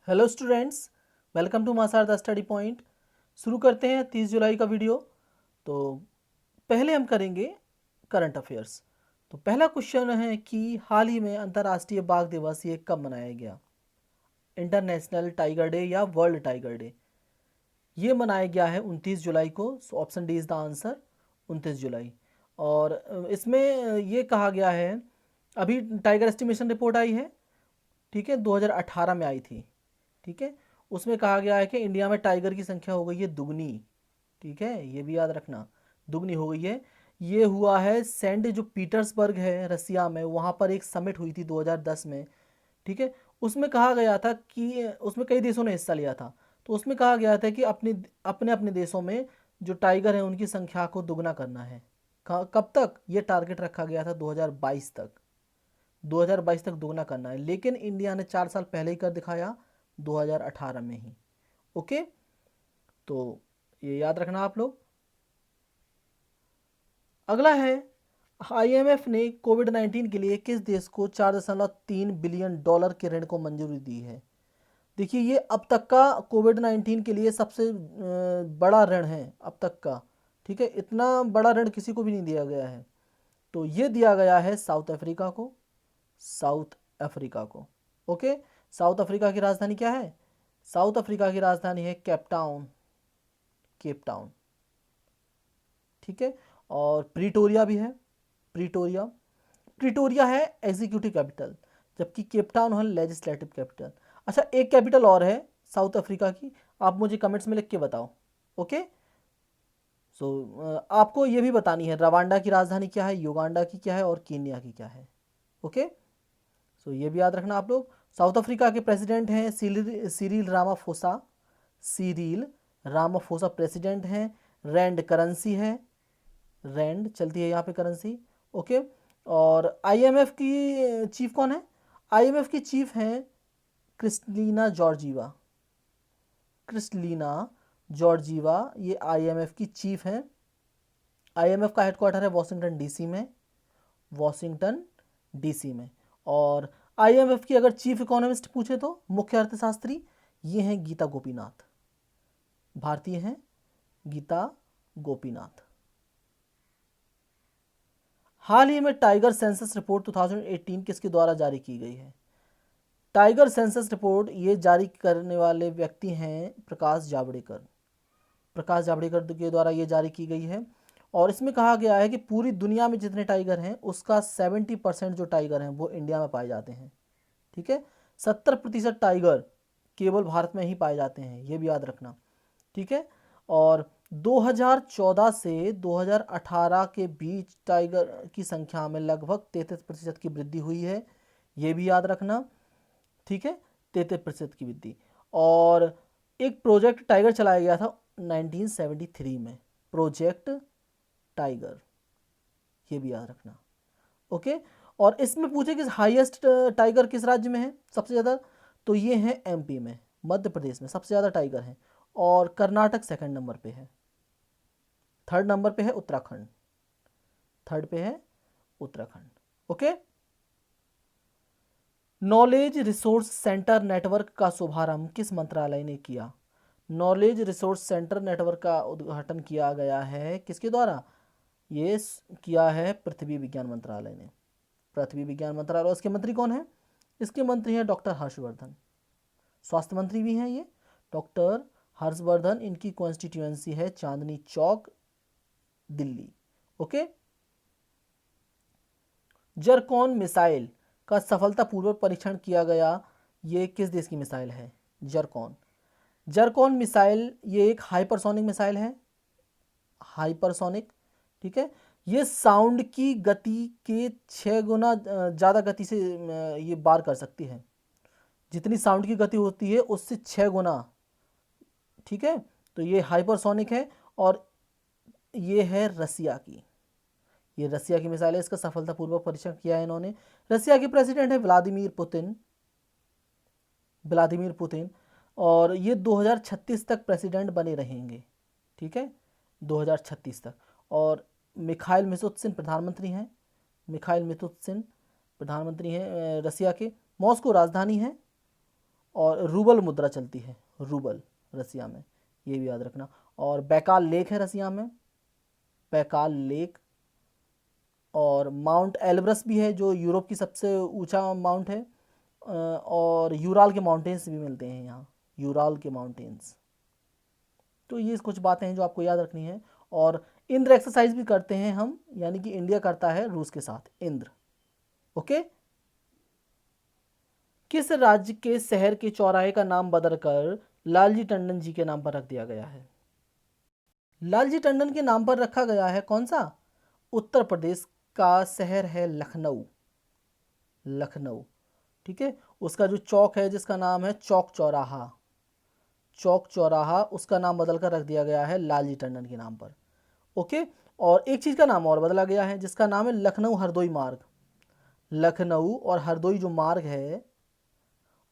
Hello students, welcome to मासार the study point. शुरू करते हैं 30 जुलाई का वीडियो। तो पहले हम करेंगे करंट अफेयर्स। तो पहला क्वेश्चन है कि हाल ही में अंतर्राष्ट्रीय बाघ दिवस ये कब मनाया गया? इंटरनेशनल टाइगर डे या वर्ल्ड टाइगर डे? ये मनाया गया है 29 जुलाई को। So option D is the answer, 29 जुलाई। और इसमें ये कहा गया है, अभी टाइगर एस्टिमेशन रिपोर्ट आई है, ठीक है, 2018 में आई थी, ठीक है। उसमें कहा गया है कि इंडिया में टाइगर की संख्या हो गई है दुगनी, ठीक है, ये भी याद रखना, दुगनी हो गई है। ये हुआ है सेंट जो पीटर्सबर्ग है रसिया में, वहाँ पर एक समिट हुई थी 2010 में, ठीक है। उसमें कहा गया था कि उसमें कई देशों ने हिस्सा लिया था। तो उसमें कहा गया था कि अपने अपने अपने देशों में जो टाइगर हैं उनकी संख्या को दुगना करना है। कब तक ये टारगेट रखा गया था? 2022 तक, 2022 तक दुगना करना है। लेकिन इंडिया ने 4 साल पहले ही कर दिखाया, 2018 में ही। ओके, तो ये याद रखना आप लोग। अगला है, आईएमएफ ने कोविड-19 के लिए किस देश को 4.3 बिलियन डॉलर के ऋण को मंजूरी दी है? देखिए, ये अब तक का कोविड-19 के लिए सबसे बड़ा ऋण है अब तक का, ठीक है। इतना बड़ा ऋण किसी को भी नहीं दिया गया है। तो ये दिया गया है साउथ अफ्रीका को, साउथ अफ्रीका को। ओके, साउथ अफ्रीका की राजधानी क्या है? साउथ अफ्रीका की राजधानी है केप टाउन, केप टाउन, ठीक है। और प्रीटोरिया भी है, प्रीटोरिया। प्रीटोरिया है एग्जीक्यूटिव कैपिटल, जबकि केप टाउन है लेजिस्लेटिव कैपिटल। अच्छा, एक कैपिटल और है साउथ अफ्रीका की, आप मुझे कमेंट्स में लिख के बताओ। ओके, सो आपको ये भी बतानी है रवांडा की राजधानी क्या है, युगांडा की क्या है और कीनिया की क्या है। ओके, सो ये भी याद रखना आप लोग। साउथ अफ्रीका के प्रेसिडेंट हैं Cyril Ramaphosa, Cyril Ramaphosa president हैं। रैंड करेंसी है, रैंड चलती है यहाँ पे करेंसी। ओके, और आईएमएफ की चीफ कौन है? आईएमएफ की चीफ हैं क्रिस्टलीना जॉर्जीवा, क्रिस्टलीना जॉर्जीवा, ये आईएमएफ की चीफ हैं। आईएमएफ का हेडक्वार्टर है वॉशिंगटन डीसी में, वॉशिंगटन डीसी में। और आईएमएफ की अगर चीफ इकोनॉमिस्ट पूछे तो मुख्य अर्थशास्त्री ये हैं गीता गोपीनाथ, भारतीय हैं गीता गोपीनाथ। हाल ही में टाइगर सेंसस रिपोर्ट 2018 किसके द्वारा जारी की गई है? टाइगर सेंसस रिपोर्ट ये जारी करने वाले व्यक्ति हैं प्रकाश जावड़ेकर, प्रकाश जावड़ेकर के द्वारा ये जारी की गई है। और इसमें कहा गया है कि पूरी दुनिया में जितने टाइगर हैं उसका 70% जो टाइगर हैं वो इंडिया में पाए जाते हैं, ठीक है। 70% टाइगर केवल भारत में ही पाए जाते हैं, ये भी याद रखना, ठीक है। और 2014 से 2018 के बीच टाइगर की संख्या में लगभग 33% की वृद्धि हुई है, ये भी याद रखना, ठीक है, 33% की वृद्धि। और एक प्रोजेक्ट टाइगर चलाया गया था 1973 में, प्रोजेक्ट टाइगर, ये भी याद रखना। ओके, और इसमें पूछे कि हाईएस्ट टाइगर किस राज्य में है सबसे ज़्यादा, तो ये है एमपी में, मध्य प्रदेश में सबसे ज़्यादा टाइगर हैं। और कर्नाटक सेकंड नंबर पे है, थर्ड नंबर पे है उत्तराखंड, थर्ड पे है Uttarakhand. Okay, knowledge resource centre network का शुभारंभ किस मंत्रालय ने किया? नॉलेज रिसोर्स सेंटर नेटवर्क का उद्घाटन किया गया है किसके द्वारा? ये किया है पृथ्वी विज्ञान मंत्रालय ने, पृथ्वी विज्ञान मंत्रालय। और इसके मंत्री कौन है? इसके मंत्री हैं डॉक्टर हर्षवर्धन, स्वास्थ्य मंत्री भी हैं ये डॉक्टर हर्षवर्धन। इनकी कॉन्स्टिट्यूएंसी है चांदनी चौक, दिल्ली। ओके, जरकॉन मिसाइल का सफलतापूर्वक परीक्षण किया गया, ये किस देश की मिसाइल है? जरकॉन, जरकॉन मिसाइल ये एक हाइपरसोनिक मिसाइल है, हाइपरसोनिक, ठीक है। ये साउंड की गति के 6 गुना ज़्यादा गति से ये बार कर सकती है, जितनी साउंड की गति होती है उससे 6 गुना, ठीक है। तो ये हाइपरसोनिक है और ये है रसिया की, ये रसिया की मिसाइल है। इसका सफलतापूर्वक परीक्षण किया है इन्होंने। रसिया के प्रेसिडेंट है व्लादिमीर पुतिन, व्लादिमीर पुतिन। और ये 2036 तक प्रेसिडेंट बने रहेंगे, ठीक है, 2036 तक। और मिखाइल मिशुस्तिन प्रधानमंत्री हैं, मिखाइल मिशुस्तिन प्रधानमंत्री हैं रसिया के। मॉस्को राजधानी है और रूबल मुद्रा चलती है, रूबल रसिया में, ये भी याद रखना। और बैकाल लेक है रसिया में, बैकाल लेक। और माउंट एल्ब्रस भी है जो यूरोप की सबसे ऊंचा माउंट है। और यूराल के माउंटेन्स भी मिलते हैं यहाँ, यूराल के माउंटेन्स। तो ये कुछ बातें हैं जो आपको याद रखनी है। और इंद्र एक्सरसाइज भी करते हैं हम, यानी कि इंडिया करता है रूस के साथ इंद्र। ओके। किस राज्य के शहर के चौराहे का नाम बदलकर लालजी टंडन जी के नाम पर रख दिया गया है? लालजी टंडन के नाम पर रखा गया है कौन सा? उत्तर प्रदेश का शहर है लखनऊ, लखनऊ। ठीक है। उसका जो चौक है जिसका नाम है चौक चौराहा, चौक चौराहा, उसका नाम बदलकर रख दिया गया है लालजी टंडन के नाम पर। ओके। और एक चीज़ का नाम और बदला गया है जिसका नाम है लखनऊ हरदोई मार्ग। लखनऊ और हरदोई जो मार्ग है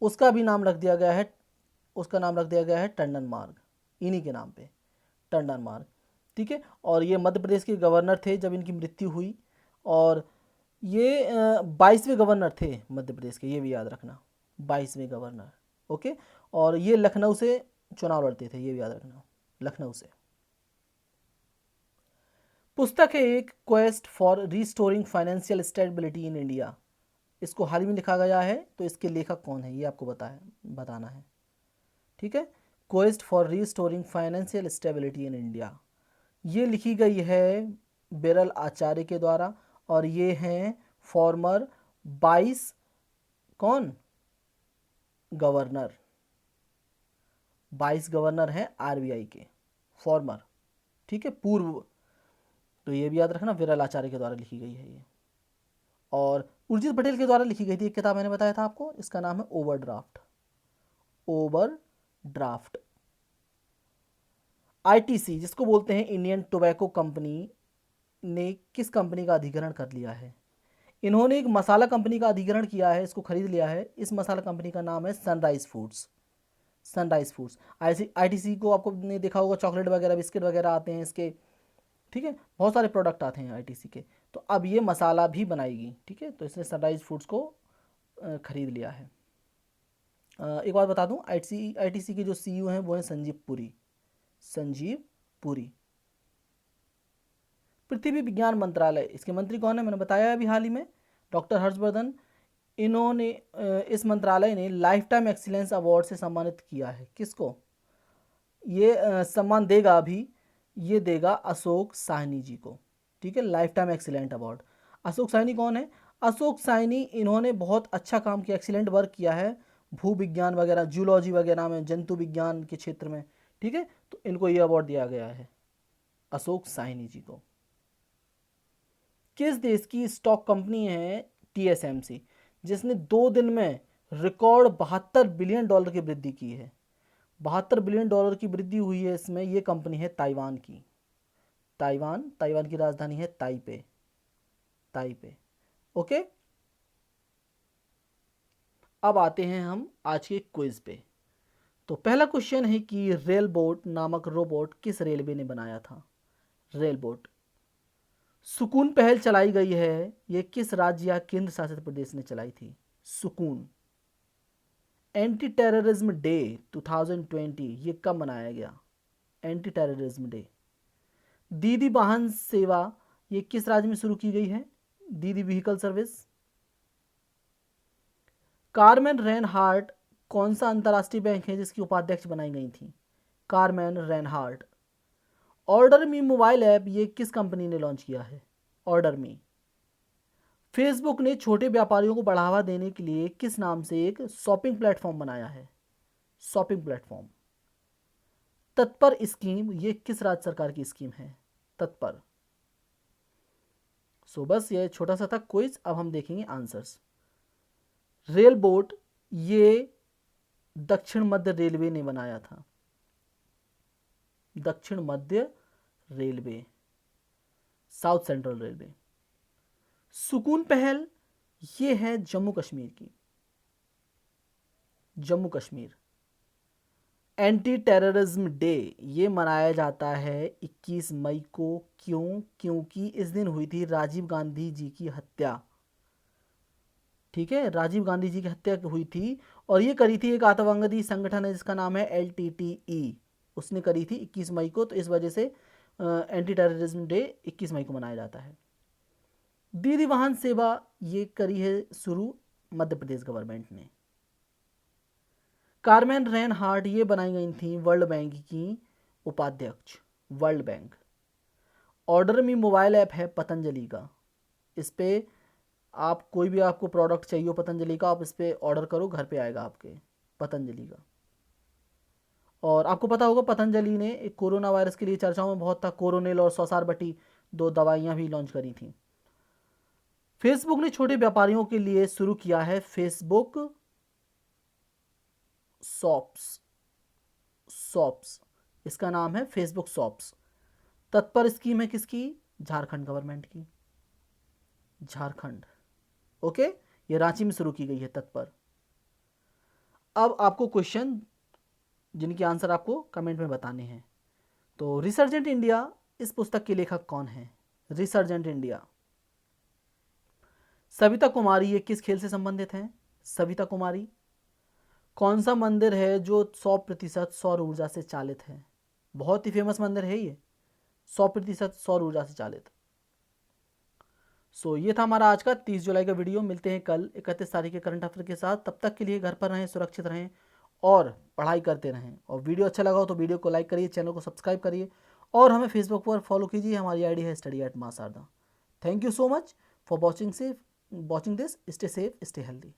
उसका भी नाम रख दिया गया है, उसका नाम रख दिया गया है टंडन मार्ग, इन्हीं के नाम पे, टंडन मार्ग। ठीक है। और ये मध्य प्रदेश के गवर्नर थे जब इनकी मृत्यु हुई। और ये 22वें गवर्नर थे मध्य प्रदेश के, ये भी याद रखना, 22वें गवर्नर। ओके। और ये लखनऊ से चुनाव लड़ते थे, ये भी याद रखना, लखनऊ से। पुस्तक है एक quest for restoring financial stability in India, इसको हाल ही में लिखा गया है, तो इसके लेखक कौन है ये आपको बताना है। ठीक है। Quest for restoring financial stability in India, ये लिखी गई है बिरल आचार्य के द्वारा। और ये हैं फॉर्मर 22 कौन गवर्नर, 22 गवर्नर हैं आरबीआई के, फॉर्मर। ठीक है, पूर्व। तो ये भी याद रखना, विरल आचार्य के द्वारा लिखी गई है ये। और उर्जित पटेल के द्वारा लिखी गई थी एक किताब, मैंने बताया था आपको, इसका नाम है ओवरड्राफ्ट, ओवरड्राफ्ट। आईटीसी जिसको बोलते हैं इंडियन टोबैको कंपनी ने किस कंपनी का अधिग्रहण कर लिया है? इन्होंने एक मसाला कंपनी का अधिग्रहण किया है, इसको खरीद लिया है। इस मसाला कंपनी का नाम है sunrise foods, sunrise foods. ITC को आपको ने देखा होगा, चॉकलेट वगैरह बिस्किट वगैरह आते हैं इसके। ठीक है, बहुत सारे प्रोडक्ट आते हैं आईटीसी के। तो अब ये मसाला भी बनाएगी। ठीक है, तो इसने सनराइज फूड्स को खरीद लिया है। एक बात बता दूं, आईटीसी के जो सीईओ हैं वो हैं संजीव पुरी, संजीव पुरी। पृथ्वी विज्ञान मंत्रालय, इसके मंत्री कौन है? मैंने बताया अभी हाल ही में, डॉक्टर हर्षवर्धन। इन्होंने इस मंत्रालय ने लाइफ टाइम एक्सीलेंस अवार्ड से सम्मानित किया है। किसको ये सम्मान देगा? अभी ये देगा अशोक साहनी जी को। ठीक है, life time excellent award. Ashok Sahni कौन है? अशोक साहनी, इन्होंने बहुत अच्छा काम किया, एक्सीलेंट वर्क किया है भू विज्ञान वगैरह, जूलॉजी वगैरह में, जंतु विज्ञान के क्षेत्र में। ठीक है, तो इनको ये अवार्ड दिया गया है अशोक साहनी जी को। किस देश की स्टॉक कंपनी है टीएसएमसी, जिसने 2 दिन में रिकॉर्ड $72 बिलियन की वृद्धि की है? $72 बिलियन की वृद्धि हुई है इसमें। ये कंपनी है ताइवान की, ताइवान, ताइवान की राजधानी है ताइपे, ताइपे। ओके। अब आते हैं हम आज के क्विज पे। तो पहला क्वेश्चन है कि रेल बोट नामक रोबोट किस रेलवे ने बनाया था? Rail boat. सुकून पहल चलाई गई है, ये किस राज्य या केंद्र शासित प्रदेश ने चलाई थी? सुकून। एंटी टेररिज्म डे 2020 ये कब मनाया गया? Anti terrorism day. दीदी वाहन सेवा ये किस राज्य में शुरू की गई है? दीदी व्हीकल सर्विस। कारमेन रेनहार्ट कौन सा अंतर्राष्ट्रीय बैंक है जिसकी उपाध्यक्ष बनाई गई थी? Carmen Reinhart. ऑर्डर मी मोबाइल ऐप ये किस कंपनी ने लॉन्च किया है? ऑर्डर मी। फेसबुक ने छोटे व्यापारियों को बढ़ावा देने के लिए किस नाम से एक शॉपिंग प्लेटफॉर्म बनाया है? Shopping platform. तत्पर स्कीम ये किस राज्य सरकार की स्कीम है? तत्पर। सो बस ये छोटा सा था क्विज, अब हम देखेंगे आंसर्स। रेल बोट ये दक्षिण मध्य रेलवे ने बनाया था, दक्षिण मध्य रेलवे, साउथ सेंट्रल रेलवे। सुकून पहल ये है जम्मू कश्मीर की, Jammu Kashmir. Anti terrorism day ये मनाया जाता है 21 मई को। क्यों? क्योंकि इस दिन हुई थी राजीव गांधी जी की हत्या। ठीक है, राजीव गांधी जी की हत्या हुई थी और ये करी थी एक आतंकवादी संगठन है जिसका नाम है LTTE, उसने करी थी 21 मई को। तो इस वजह से एंटी टेररिज्म डे 21 मई को मनाया जाता है। दीदी वाहन सेवा ये करी है शुरू मध्य प्रदेश गवर्नमेंट ने। कार्मेन रेनहार्ट ये बनाई गई थी वर्ल्ड बैंक की उपाध्यक्ष, वर्ल्ड बैंक। ऑर्डर मी मोबाइल ऐप है पतंजलि का, इस पे आप कोई भी आपको प्रोडक्ट चाहिए हो पतंजलि का, आप इस पर ऑर्डर करो, घर पे आएगा आपके, पतंजलि का। और आपको पता होगा पतंजलि ने एक कोरोना वायरस के लिए चर्चाओं में बहुत था, कोरोनिल और सौसारबटी 2 दवाइयाँ भी लॉन्च करी थी। फेसबुक ने छोटे व्यापारियों के लिए शुरू किया है फेसबुक शॉप्स, इसका नाम है फेसबुक शॉप्स। तत्पर स्कीम है किसकी? झारखंड गवर्नमेंट की, झारखंड। ओके, ये रांची में शुरू की गई है तत्पर। अब आपको क्वेश्चन जिनके आंसर आपको कमेंट में बताने हैं। तो रिसर्जेंट इंडिया, इस पुस्तक के लेखक कौन है? रिसर्जेंट इंडिया, सविता कुमारी। ये किस खेल से संबंधित हैं? सविता कुमारी। कौन सा मंदिर है जो 100% सौर ऊर्जा से चालित है? बहुत ही फेमस मंदिर है ये, 100% सौर ऊर्जा से चालित। ये था हमारा आज का 30 जुलाई का वीडियो। मिलते हैं कल 31 तारीख के करंट अफेयर के साथ। तब तक के लिए घर पर रहें, सुरक्षित रहें और पढ़ाई करते रहें। और वीडियो अच्छा लगा हो तो वीडियो को लाइक करिए, चैनल को सब्सक्राइब करिए और हमें फेसबुक पर फॉलो कीजिए। हमारी आईडी है study@maasarda। Thank you so much for watching this. Stay safe, stay healthy.